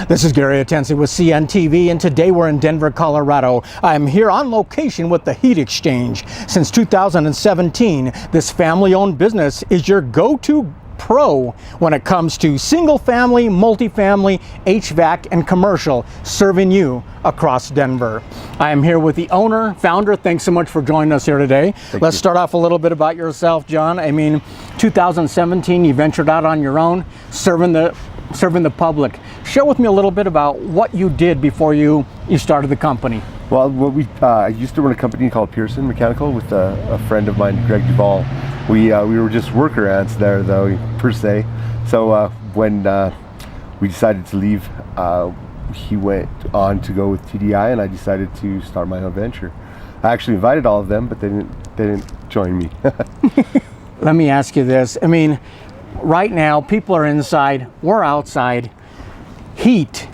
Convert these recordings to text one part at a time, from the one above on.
This is Gary Atencio with CNTV, and today we're in Denver, Colorado. I'm here on location with the Heat Exchange. Since 2017, this family-owned business is your go-to pro when it comes to single-family, multifamily, HVAC, and commercial, serving you across Denver. I am here with the owner, founder. Thanks so much for joining us here today. Let's start off a little bit about yourself, John. I mean, 2017, you ventured out on your own, serving the public. Share with me a little bit about what you did before you started the company. Well, I used to run a company called Pearson Mechanical with a friend of mine, Greg Duvall. We were just worker ants there, though, per se. So when we decided to leave, he went on to go with TDI, and I decided to start my own venture. I actually invited all of them, but they didn't join me. Let me ask you this. I mean, right now, people are inside, we're outside. Heat,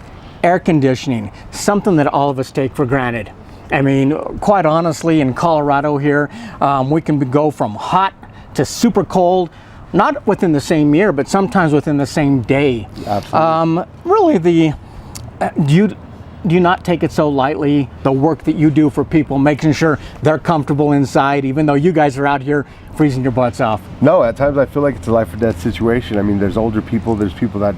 air conditioning, something that all of us take for granted. I mean, quite honestly, in Colorado here, we can go from hot to super cold, not within the same year, but sometimes within the same day. Absolutely. Really, do you not take it so lightly, the work that you do for people, making sure they're comfortable inside, even though you guys are out here freezing your butts off? No, at times I feel like it's a life or death situation. I mean, there's older people, there's people that,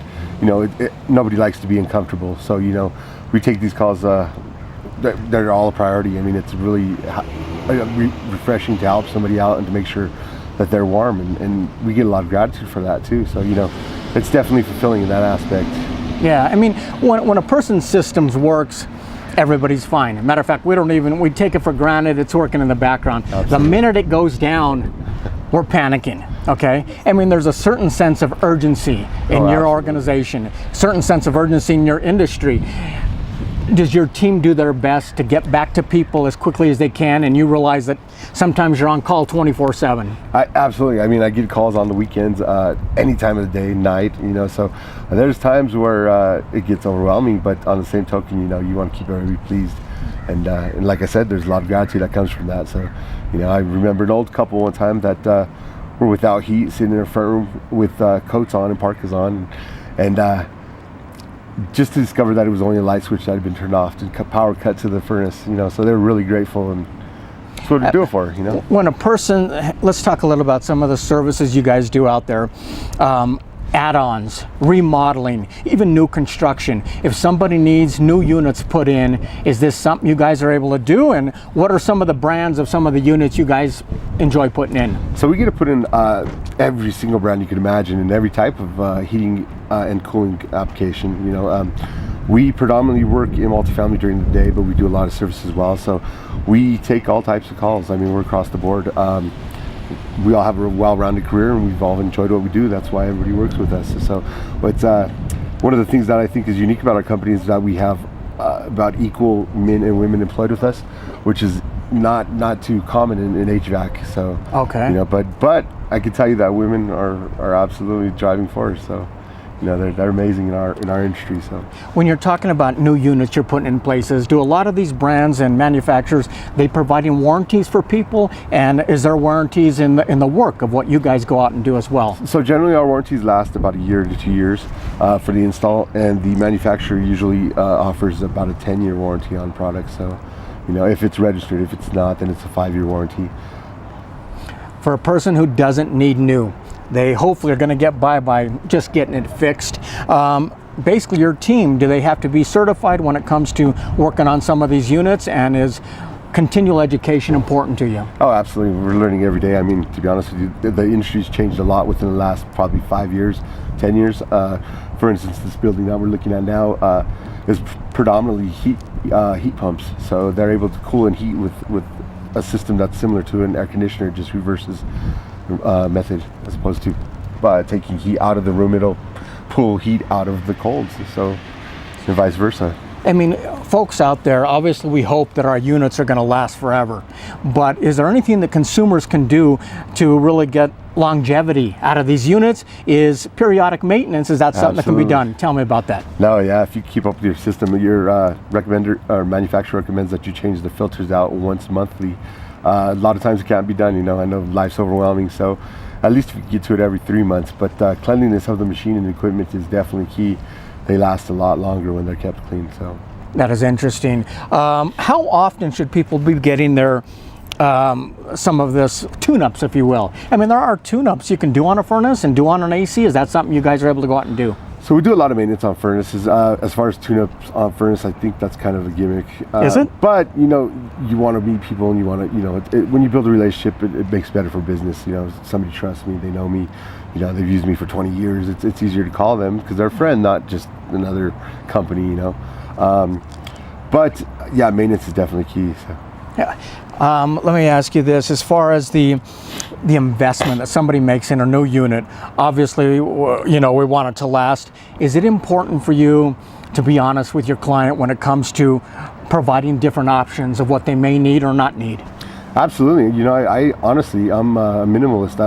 nobody likes to be uncomfortable. So, we take these calls, they're all a priority. I mean, it's really refreshing to help somebody out and to make sure that they're warm, and we get a lot of gratitude for that too. So, it's definitely fulfilling in that aspect. Yeah, I mean, when a person's systems works, everybody's fine. Matter of fact, we take it for granted it's working in the background. Absolutely. The minute it goes down, we're panicking, okay? I mean, there's a certain sense of urgency in your organization, certain sense of urgency in your industry. Does your team do their best to get back to people as quickly as they can, and you realize that sometimes you're on call 24/7? Absolutely. I mean, I get calls on the weekends, any time of the day, night, so there's times where it gets overwhelming, but on the same token, you want to keep everybody pleased. And like I said, there's a lot of gratitude that comes from that. So, I remember an old couple one time that were without heat, sitting in their front room with coats on and parkas on, and just to discover that it was only a light switch that had been turned off, to power cut to the furnace, so they were really grateful, and that's what we do it for, When a person, let's talk a little about some of the services you guys do out there. Add-ons, remodeling, even new construction. If somebody needs new units put in, is this something you guys are able to do? And what are some of the brands of some of the units you guys enjoy putting in? So we get to put in every single brand you can imagine, and every type of heating and cooling application. We predominantly work in multifamily during the day, but we do a lot of service as well. So we take all types of calls. I mean, we're across the board. We all have a well-rounded career, and we've all enjoyed what we do. That's why everybody works with us. So it's one of the things that I think is unique about our company is that we have about equal men and women employed with us, which is not too common in HVAC. So okay, but I can tell you that women are absolutely driving force. So they're amazing in our industry. So when you're talking about new units you're putting in places, do a lot of these brands and manufacturers, they providing warranties for people, and is there warranties in the work of what you guys go out and do as well? So generally our warranties last about a year to 2 years for the install, and the manufacturer usually offers about a 10-year warranty on products. So if it's registered. If it's not, then it's a 5-year warranty. For a person who doesn't need new, they hopefully are going to get by just getting it fixed. Basically, your team, do they have to be certified when it comes to working on some of these units, and is continual education important to you? Oh, absolutely. We're learning every day. I mean, to be honest with you, the industry's changed a lot within the last probably 5 years, 10 years. For instance, this building that we're looking at now is predominantly heat pumps. So they're able to cool and heat with a system that's similar to an air conditioner, just reverses method, as opposed to taking heat out of the room, it'll pull heat out of the colds, so and vice versa. I mean, folks out there, obviously we hope that our units are going to last forever, but is there anything that consumers can do to really get longevity out of these units? Is periodic maintenance, is that something that can be done? Tell me about that. No, yeah, if you keep up with your system, your manufacturer recommends that you change the filters out once monthly. A lot of times it can't be done, I know life's overwhelming, so at least if you get to it every 3 months, but cleanliness of the machine and equipment is definitely key. they last a lot longer when they're kept clean. So that is interesting. How often should people be getting their some of this tune-ups, if you will? I mean, there are tune-ups you can do on a furnace and do on an AC. Is that something you guys are able to go out and do? So we do a lot of maintenance on furnaces. As far as tune-ups on furnace, I think that's kind of a gimmick. Is it? But you know, you want to meet people, and you want to, you know, when you build a relationship, it makes better for business. You know, somebody trusts me, they know me. You know, they've used me for 20 years. It's easier to call them because they're a friend, not just another company. You know, but yeah, maintenance is definitely key. So. Yeah. Let me ask you this: as far as the investment that somebody makes in a new unit, obviously, you know, we want it to last. Is it important for you to be honest with your client when it comes to providing different options of what they may need or not need? Absolutely. You know, I honestly, I'm a minimalist.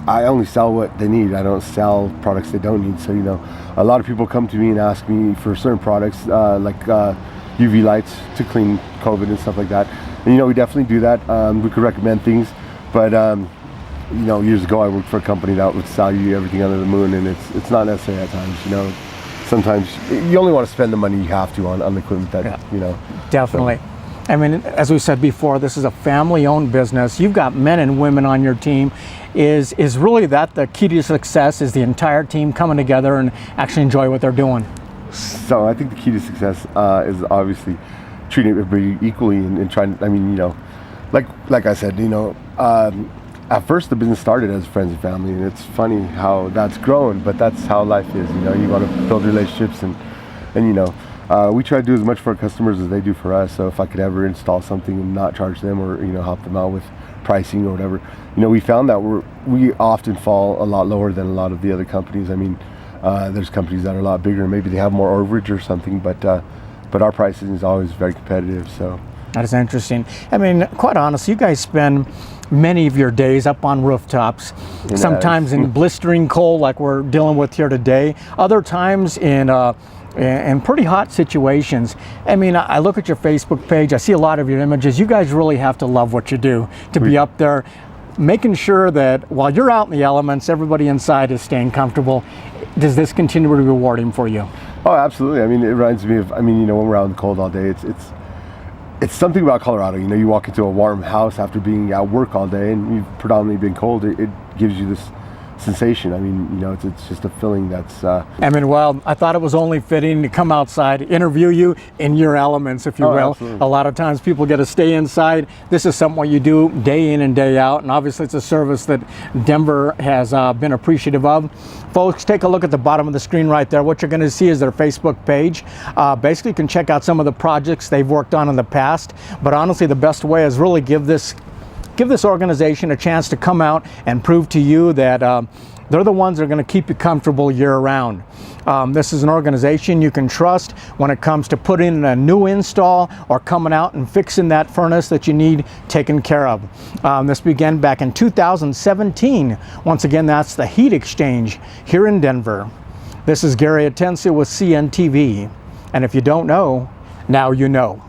I only sell what they need. I don't sell products they don't need. So, you know, a lot of people come to me and ask me for certain products like UV lights to clean COVID and stuff like that. And, you know, we definitely do that. We could recommend things, but you know, years ago I worked for a company that would sell you everything under the moon, and it's not necessary at times. You know, sometimes you only want to spend the money you have to on the equipment that, yeah, you know. Definitely. So. I mean, as we said before, this is a family-owned business. You've got men and women on your team. Is really that the key to success? Is the entire team coming together and actually enjoy what they're doing? So I think the key to success is obviously treating everybody equally and trying. I mean, you know, like I said, you know, at first the business started as friends and family, and it's funny how that's grown. But that's how life is. You know, you want to build relationships, and you know, we try to do as much for our customers as they do for us. So if I could ever install something and not charge them, or you know, help them out with pricing or whatever, you know, we found that we often fall a lot lower than a lot of the other companies. I mean, there's companies that are a lot bigger, maybe they have more overage or something, but our pricing is always very competitive. So that is interesting. I mean, quite honestly, you guys spend many of your days up on rooftops, sometimes in blistering cold like we're dealing with here today, other times in pretty hot situations. I mean, I look at your Facebook page, I see a lot of your images. You guys really have to love what you do to be up there making sure that while you're out in the elements, everybody inside is staying comfortable. Does this continue to be rewarding for you? Oh, absolutely. I mean, it reminds me of, I mean, you know, when we're out in the cold all day, it's something about Colorado. You know, you walk into a warm house after being at work all day and you've predominantly been cold, it gives you this sensation. I mean, you know, it's just a feeling that's I mean, well, I thought it was only fitting to come outside, interview you in your elements, if you will. Absolutely. A lot of times people get to stay inside. This is something what you do day in and day out, and obviously it's a service that Denver has been appreciative of. Folks, take a look at the bottom of the screen right there. What you're going to see is their Facebook page. Basically, you can check out some of the projects they've worked on in the past, but honestly, the best way is really give this organization a chance to come out and prove to you that they're the ones that are going to keep you comfortable year-round. This is an organization you can trust when it comes to putting in a new install or coming out and fixing that furnace that you need taken care of. This began back in 2017. Once again, that's the Heat Exchange here in Denver. This is Gary Atencio with CNTV. And if you don't know, now you know.